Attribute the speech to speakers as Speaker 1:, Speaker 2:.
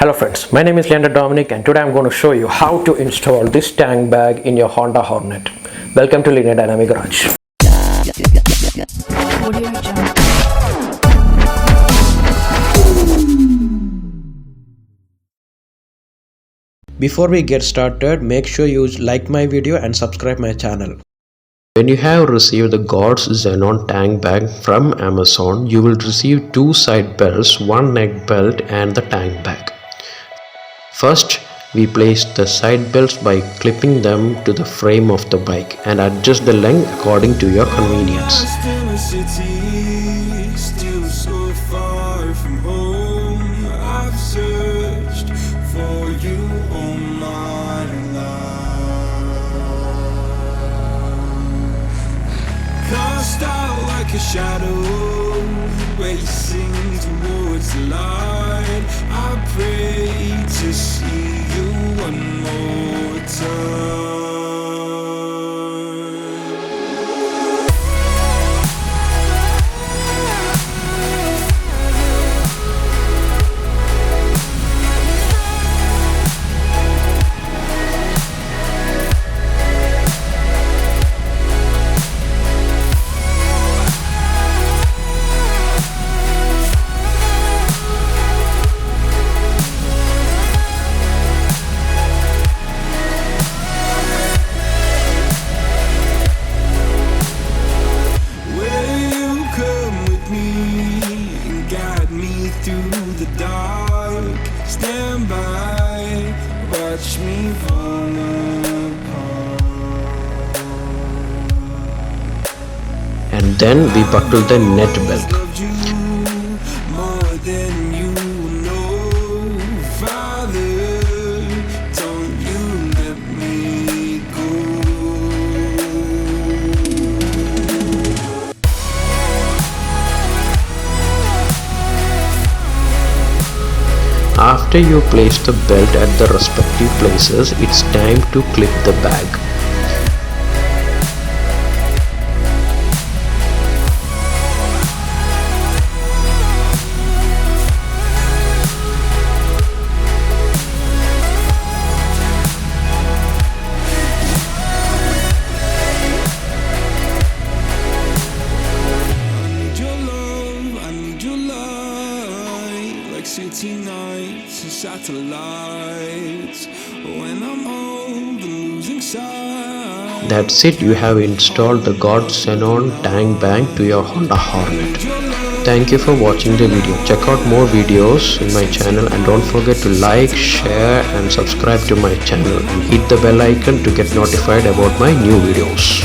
Speaker 1: Hello friends, my name is Leander Dominic and today I'm going to show you how to install this tank bag in your Honda Hornet. Welcome to Linear Dynamic Garage. Before we get started, make sure you like my video and subscribe my channel. When you have received the Gods Zenon tank bag from Amazon, you will receive two side belts, one neck belt and the tank bag. First, we place the side belts by clipping them to the frame of the bike and adjust the length according to your convenience.
Speaker 2: Like a shadow racing towards the light, I pray to see you one more time. Through the dark, stand by, watch me fall apart.
Speaker 1: And then we buckle the net belt.
Speaker 2: More than you know, Father, don't you let me go.
Speaker 1: After you place the belt at the respective places, it's time to clip the bag.
Speaker 2: City nights and satellites, when I'm old and losing sight.
Speaker 1: That's it, you have installed the Gods Zenon tank bag to your Honda Hornet. Thank you for watching the video. Check out more videos in my channel and don't forget to like, share and subscribe to my channel and hit the bell icon to get notified about my new videos.